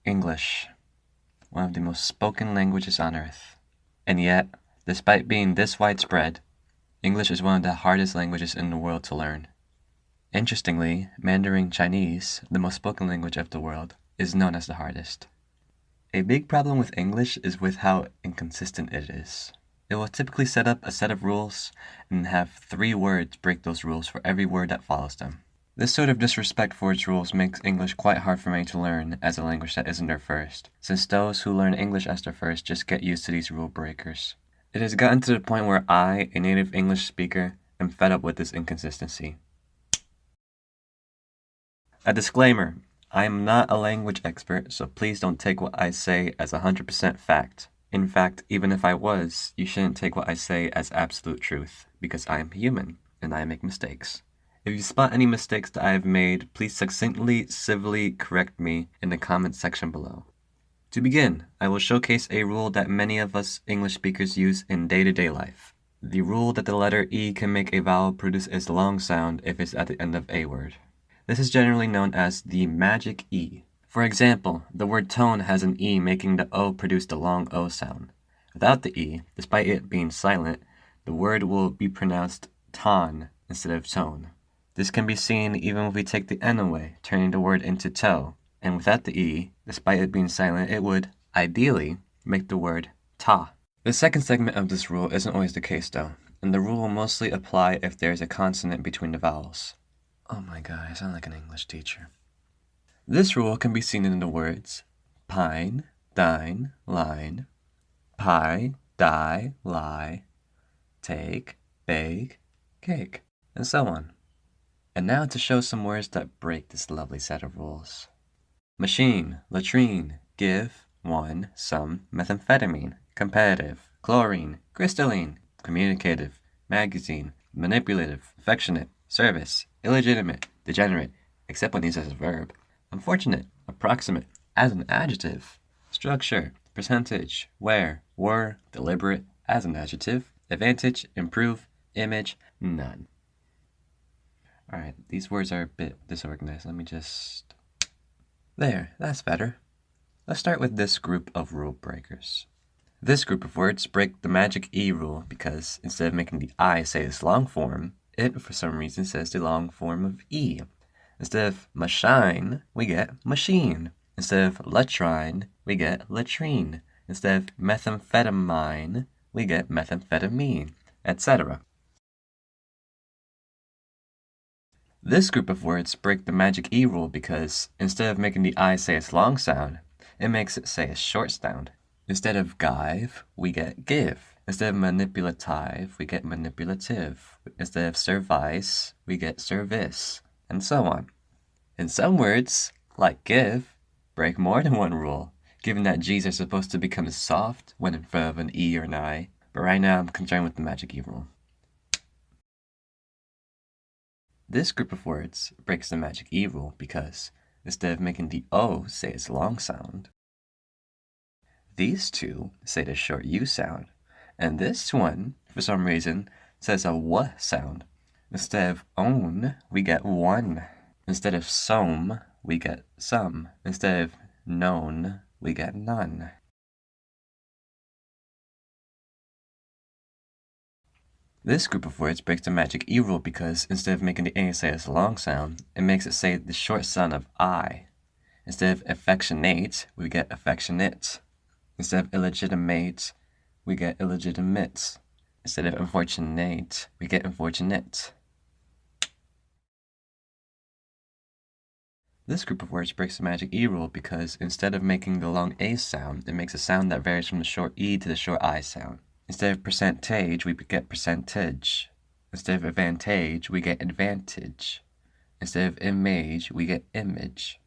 English, one of the most spoken languages on earth. And yet, despite being this widespread, English is one of the hardest languages in the world to learn. Interestingly, Mandarin Chinese, the most spoken language of the world, is known as the hardest. A big problem with English is with how inconsistent it is. It will typically set up a set of rules and have 3 words break those rules for every word that follows them. This sort of disrespect for its rules makes English quite hard for many to learn as a language that isn't their first, since those who learn English as their first just get used to these rule breakers. It has gotten to the point where I, a native English speaker, am fed up with this inconsistency. A disclaimer, I am not a language expert, so please don't take what I say as 100% fact. In fact, even if I was, you shouldn't take what I say as absolute truth, because I am human, and I make mistakes. If you spot any mistakes that I have made, please succinctly, civilly correct me in the comments section below. To begin, I will showcase a rule that many of us English speakers use in day-to-day life. The rule that the letter E can make a vowel produce its long sound if it's at the end of a word. This is generally known as the magic E. For example, the word tone has an E making the O produce the long O sound. Without the E, despite it being silent, the word will be pronounced ton instead of tone. This can be seen even if we take the N away, turning the word into toe. And without the E, despite it being silent, it would, ideally, make the word ta. The second segment of this rule isn't always the case though, and the rule will mostly apply if there is a consonant between the vowels. Oh my god, I sound like an English teacher. This rule can be seen in the words pine, dine, line, pie, die, lie, take, bake, cake, and so on. And now to show some words that break this lovely set of rules. Machine, latrine, give, one, some, methamphetamine, competitive, chlorine, crystalline, communicative, magazine, manipulative, affectionate, service, illegitimate, degenerate, except when used as a verb, unfortunate, approximate, as an adjective, structure, percentage, where, were, deliberate, as an adjective, advantage, improve, image, none. Alright, these words are a bit disorganized. Let me just... There, that's better. Let's start with this group of rule breakers. This group of words break the magic E rule because instead of making the I say its long form, it for some reason says the long form of E. Instead of machine, we get machine. Instead of latrine, we get latrine. Instead of methamphetamine, we get methamphetamine, etc. This group of words break the magic E rule because instead of making the I say its long sound, it makes it say a short sound. Instead of give, we get give. Instead of manipulative, we get manipulative. Instead of service, we get service, and so on. And some words, like give, break more than one rule, given that G's are supposed to become soft when in front of an E or an I, but right now I'm concerned with the magic E rule. This group of words breaks the magic E rule because instead of making the O say its long sound, these two say the short U sound, and this one, for some reason, says a W sound. Instead of own, we get one. Instead of some, we get some. Instead of known, we get none. This group of words breaks the magic E rule because instead of making the A say its long sound, it makes it say the short sound of I. Instead of affectionate, we get affectionate. Instead of illegitimate, we get illegitimate. Instead of unfortunate, we get unfortunate. This group of words breaks the magic E rule because instead of making the long A sound, it makes a sound that varies from the short E to the short I sound. Instead of percentage, we get percentage. Instead of advantage, we get advantage. Instead of image, we get image.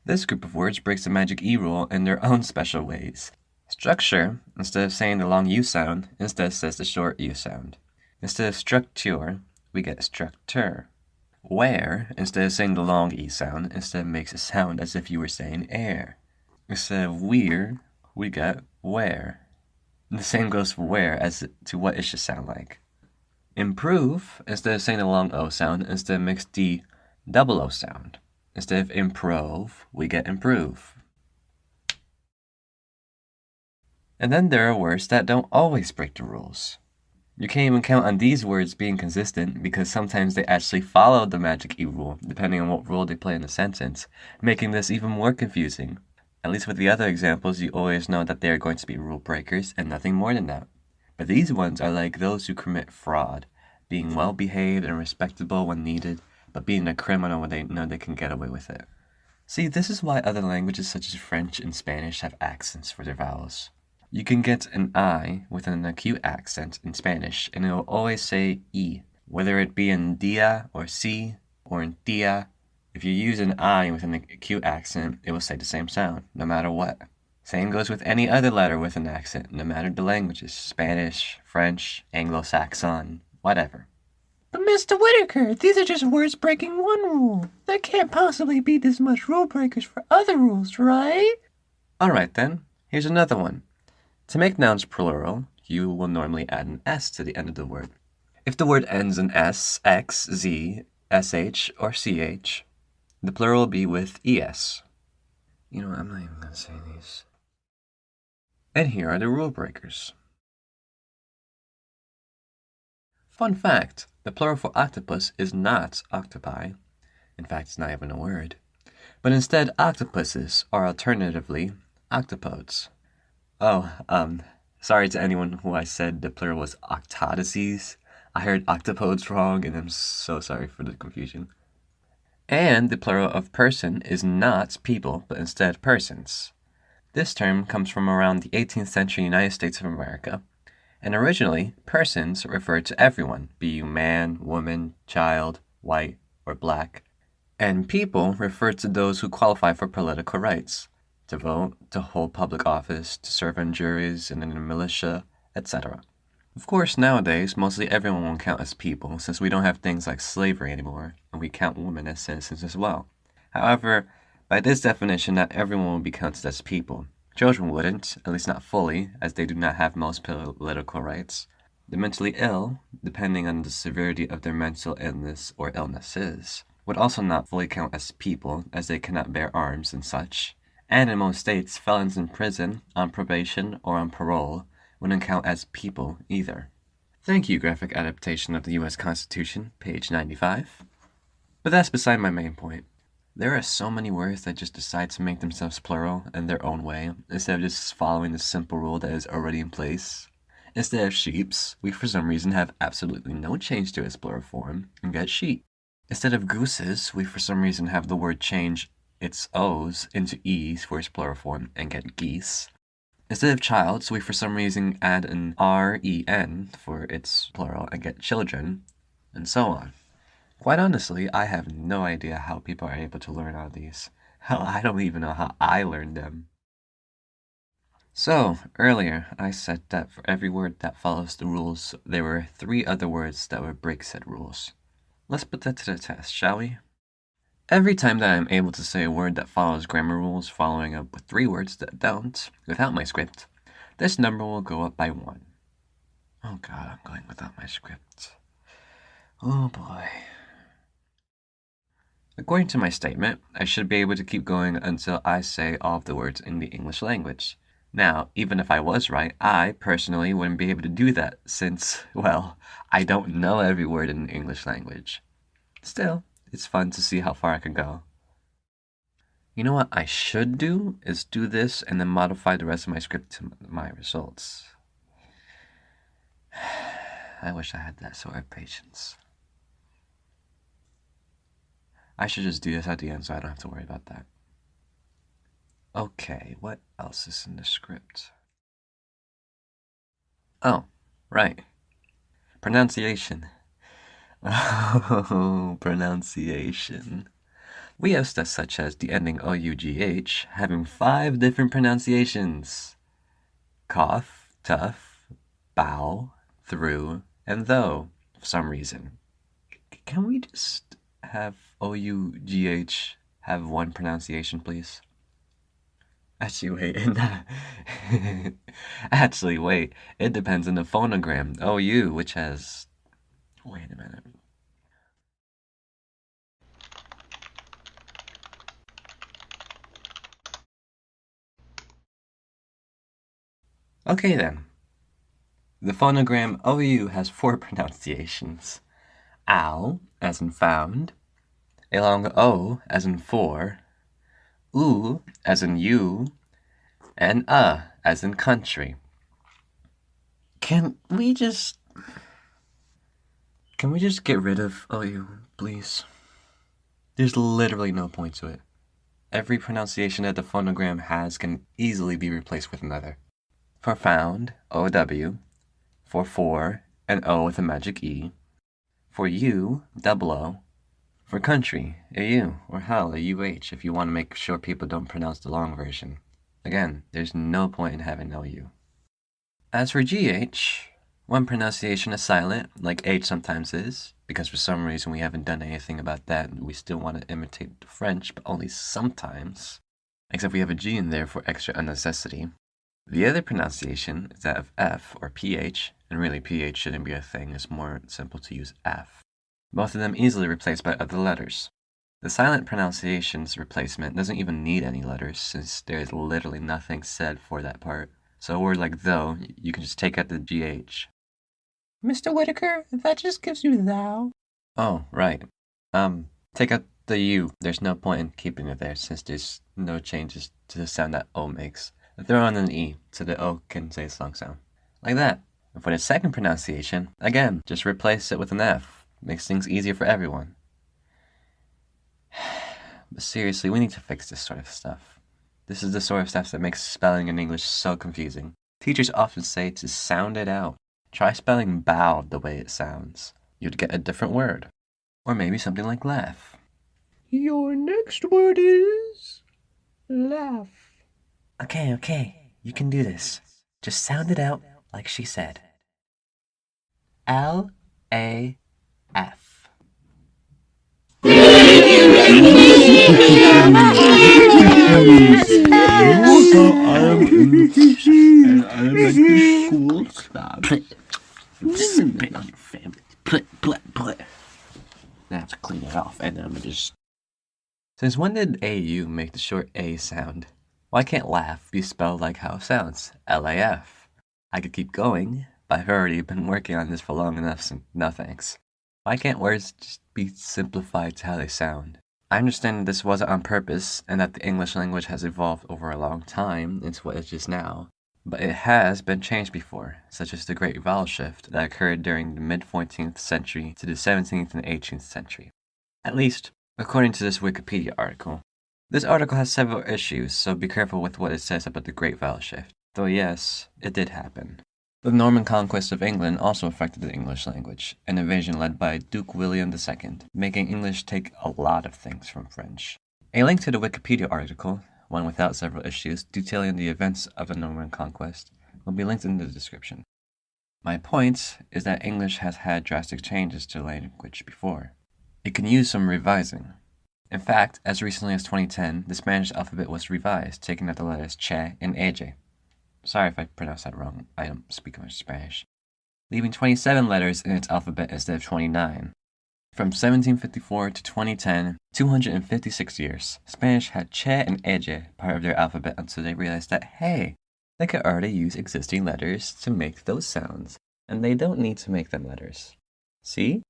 This group of words breaks the magic E rule in their own special ways. Structure, instead of saying the long U sound, instead says the short U sound. Instead of structure, we get structure. Where, instead of saying the long E sound, instead makes it sound as if you were saying air. Instead of we're, we get where. And the same goes for where as to what it should sound like. Improve, instead of saying the long O sound, instead makes the double O sound. Instead of improve, we get improve. And then there are words that don't always break the rules. You can't even count on these words being consistent because sometimes they actually follow the magic E rule, depending on what role they play in the sentence, making this even more confusing. At least with the other examples, you always know that they are going to be rule breakers and nothing more than that. But these ones are like those who commit fraud, being well behaved and respectable when needed, but being a criminal when they know they can get away with it. See, this is why other languages such as French and Spanish have accents for their vowels. You can get an I with an acute accent in Spanish, and it will always say E, whether it be in dia or si or in tia. If you use an I with an acute accent, it will say the same sound, no matter what. Same goes with any other letter with an accent, no matter the languages, Spanish, French, Anglo-Saxon, whatever. But Mr. Whittaker, these are just words breaking one rule. There can't possibly be this much rule breakers for other rules, right? Alright then, here's another one. To make nouns plural, you will normally add an S to the end of the word. If the word ends in S, X, Z, SH, or CH, the plural will be with ES. You know what, I'm not even going to say these. And here are the rule breakers. Fun fact, the plural for octopus is not octopi. In fact, it's not even a word. But instead, octopuses are alternatively octopodes. Oh, sorry to anyone who I said the plural was octoduses. I heard octopodes wrong, and I'm so sorry for the confusion. And the plural of person is not people, but instead persons. This term comes from around the 18th century United States of America, and originally, persons referred to everyone, be you man, woman, child, white, or black, and people referred to those who qualify for political rights, to vote, to hold public office, to serve on juries and in the militia, etc. Of course, nowadays, mostly everyone will count as people, since we don't have things like slavery anymore, and we count women as citizens as well. However, by this definition, not everyone will be counted as people. Children wouldn't, at least not fully, as they do not have most political rights. The mentally ill, depending on the severity of their mental illness or illnesses, would also not fully count as people, as they cannot bear arms and such. And in most states, felons in prison, on probation, or on parole wouldn't count as people either. Thank you, graphic adaptation of the U.S. Constitution, page 95. But that's beside my main point. There are so many words that just decide to make themselves plural in their own way, instead of just following the simple rule that is already in place. Instead of sheeps, we for some reason have absolutely no change to its plural form and get sheep. Instead of gooses, we for some reason have the word change its O's into E's for its plural form and get geese. Instead of childs, we for some reason add an R-E-N for its plural and get children, and so on. Quite honestly, I have no idea how people are able to learn all these. Hell, I don't even know how I learned them. So, earlier, I said that for every word that follows the rules, there were 3 other words that would break said rules. Let's put that to the test, shall we? Every time that I'm able to say a word that follows grammar rules following up with 3 words that don't, without my script, this number will go up by 1. Oh god, I'm going without my script. Oh boy. According to my statement, I should be able to keep going until I say all of the words in the English language. Now, even if I was right, I personally wouldn't be able to do that since, well, I don't know every word in the English language. Still, it's fun to see how far I can go. You know what I should do is do this and then modify the rest of my script to my results. I wish I had that sort of patience. I should just do this at the end so I don't have to worry about that. Okay, what else is in the script? Oh, right. Pronunciation. Oh, pronunciation. We have stuff such as the ending OUGH having 5 different pronunciations. Cough, tough, bow, through, and though, for some reason. Can we just have OUGH have one pronunciation, please? Actually, wait. It depends on the phonogram, OU, which has Wait a minute. Okay then. The phonogram OU has 4 pronunciations. Ow, as in found. A long O, as in for. U, as in you. And as in country. Can we just get rid of OU, please? There's literally no point to it. Every pronunciation that the phonogram has can easily be replaced with another. For found, OW. For, an O with a magic E. For you, double O. For country, a U, or hell, a UH if you want to make sure people don't pronounce the long version. Again, there's no point in having no U. As for GH, one pronunciation is silent, like H sometimes is, because for some reason we haven't done anything about that and we still want to imitate the French, but only sometimes. Except we have a G in there for extra unnecessity. The other pronunciation is that of F, or PH, and really PH shouldn't be a thing, it's more simple to use F. Both of them easily replaced by other letters. The silent pronunciation's replacement doesn't even need any letters, since there is literally nothing said for that part. So a word like though, you can just take out the GH. Mr. Whittaker, that just gives you thou. Oh, right. Take out the U. There's no point in keeping it there, since there's no changes to the sound that O makes. Throw on an E, so the O can say its long sound. Like that. And for the second pronunciation, again, just replace it with an F. Makes things easier for everyone. But seriously, we need to fix this sort of stuff. This is the sort of stuff that makes spelling in English so confusing. Teachers often say to sound it out. Try spelling bow the way it sounds. You'd get a different word. Or maybe something like laugh. Your next word is laugh. Okay, you can do this. Just sound it out like she said. L-A-F. Spit on your family. Now I have to clean it off, and I'm just... Since when did AU make the short A sound? Why can't laugh be spelled like how it sounds? L-A-F. I could keep going, but I've already been working on this for long enough, so no thanks. Why can't words just be simplified to how they sound? I understand that this wasn't on purpose, and that the English language has evolved over a long time into what it is now. But it has been changed before, such as the Great Vowel Shift that occurred during the mid-14th century to the 17th and 18th century. At least, according to this Wikipedia article. This article has several issues, so be careful with what it says about the Great Vowel Shift. Though yes, it did happen. The Norman conquest of England also affected the English language, an invasion led by Duke William II, making English take a lot of things from French. A link to the Wikipedia article, one without several issues, detailing the events of the Norman conquest, will be linked in the description. My point is that English has had drastic changes to the language before. It can use some revising. In fact, as recently as 2010, the Spanish alphabet was revised, taking out the letters che and eje. Sorry if I pronounced that wrong, I don't speak much Spanish. Leaving 27 letters in its alphabet instead of 29. From 1754 to 2010, 256 years, Spanish had che and eje part of their alphabet until they realized that, hey, they could already use existing letters to make those sounds, and they don't need to make them letters. See?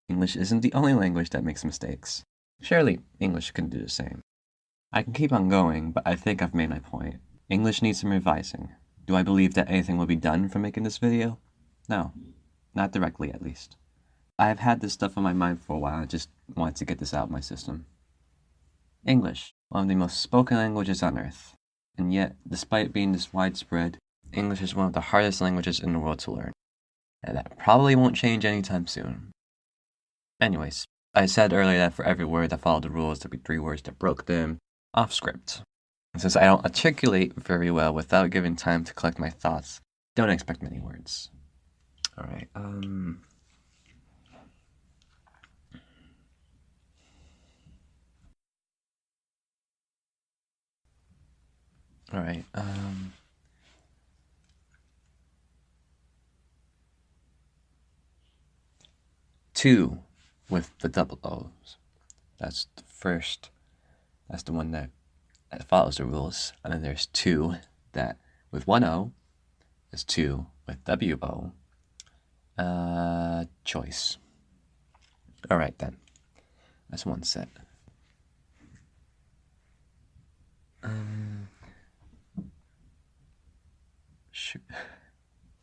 English isn't the only language that makes mistakes. Surely, English can do the same. I can keep on going, but I think I've made my point. English needs some revising. Do I believe that anything will be done from making this video? No. Not directly, at least. I have had this stuff on my mind for a while, I just wanted to get this out of my system. English, one of the most spoken languages on Earth. And yet, despite being this widespread, English is one of the hardest languages in the world to learn. And that probably won't change anytime soon. Anyways, I said earlier that for every word that followed the rules, there'd be 3 words that broke them off script. And since I don't articulate very well without giving time to collect my thoughts, don't expect many words. Alright, 2 with the double O's. That's the first. That's the one that follows the rules. And then there's 2 that with 1 O. There's 2 with WO. Choice. All right then. That's one set.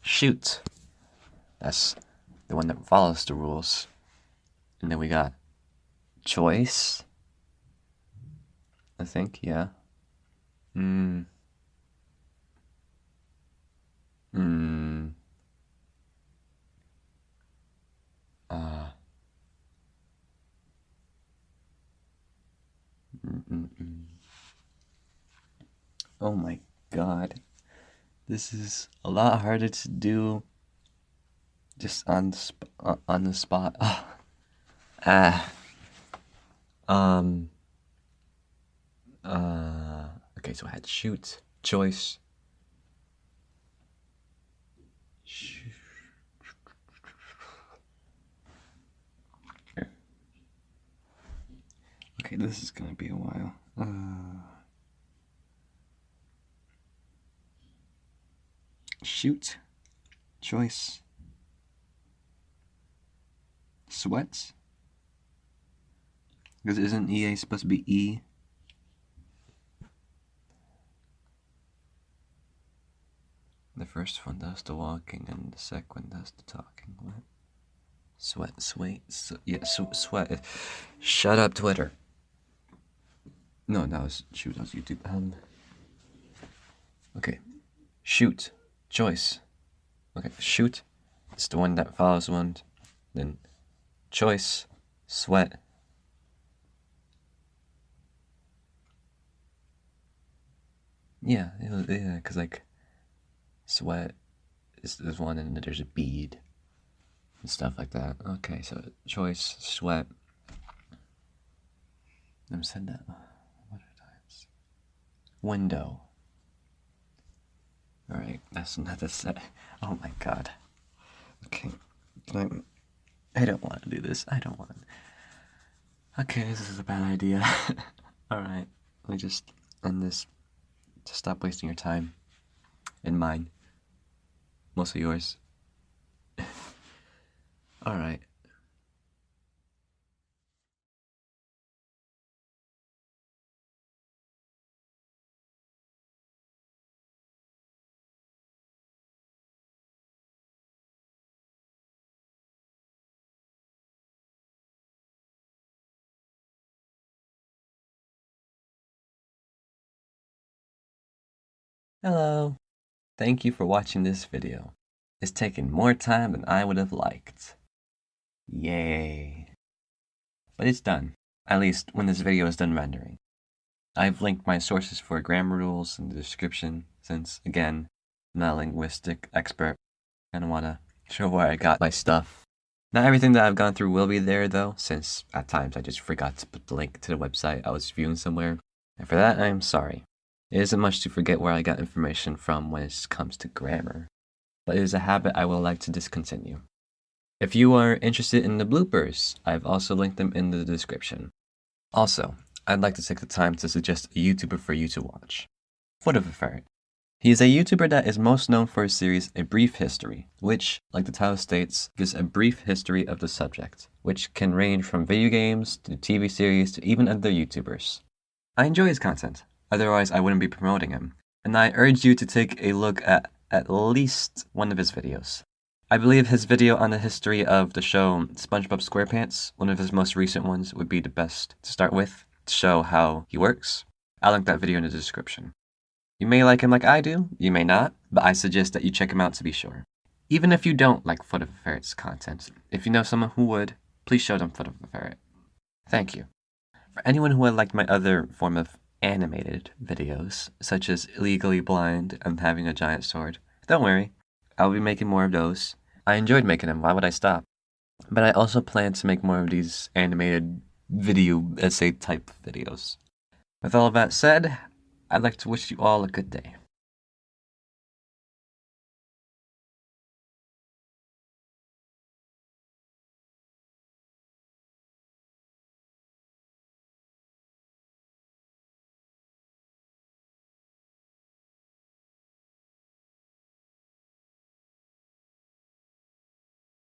Shoot. That's the one that follows the rules. And then we got choice. I think, yeah. Oh my god. This is a lot harder to do just on the spot. Okay, so I had shoot, choice. Okay, this is gonna be a while. Shoot, choice, sweats. Because isn't EA supposed to be E? The first one does the walking, and the second one does the talking. What? Sweat. Sweat. Shut up, Twitter. No, that was YouTube. Okay, shoot, choice. Okay, shoot. It's the one that follows one. Then, choice, sweat. Yeah, because like, sweat is one, and then there's a bead and stuff like that. Okay, so choice, sweat. I've said that what are times? Window. All right, that's another set. Oh my god. Okay, I don't want to do this. I don't want. Okay, this is a bad idea. All right, let me just end this to stop wasting your time and mine. Mostly yours. All right. Hello. Thank you for watching this video. It's taken more time than I would have liked. Yay. But it's done, at least when this video is done rendering. I've linked my sources for grammar rules in the description since, again, I'm not a linguistic expert. I don't want to show where I got my stuff. Not everything that I've gone through will be there though, since at times I just forgot to put the link to the website I was viewing somewhere. And for that, I am sorry. It isn't much to forget where I got information from when it comes to grammar, but it is a habit I would like to discontinue. If you are interested in the bloopers, I've also linked them in the description. Also, I'd like to take the time to suggest a YouTuber for you to watch. Foot of a Ferret. He is a YouTuber that is most known for his series A Brief History, which, like the title states, gives a brief history of the subject, which can range from video games to TV series to even other YouTubers. I enjoy his content, otherwise I wouldn't be promoting him, and I urge you to take a look at least one of his videos. I believe his video on the history of the show SpongeBob SquarePants, one of his most recent ones, would be the best to start with, to show how he works. I'll link that video in the description. You may like him like I do, you may not, but I suggest that you check him out to be sure. Even if you don't like Foot of a Ferret's content, if you know someone who would, please show them Foot of a Ferret. Thank you. For anyone who would like my other form of animated videos, such as Legally Blind and Having a Giant Sword, don't worry, I'll be making more of those. I enjoyed making them, why would I stop? But I also plan to make more of these animated video essay type videos. With all of that said, I'd like to wish you all a good day.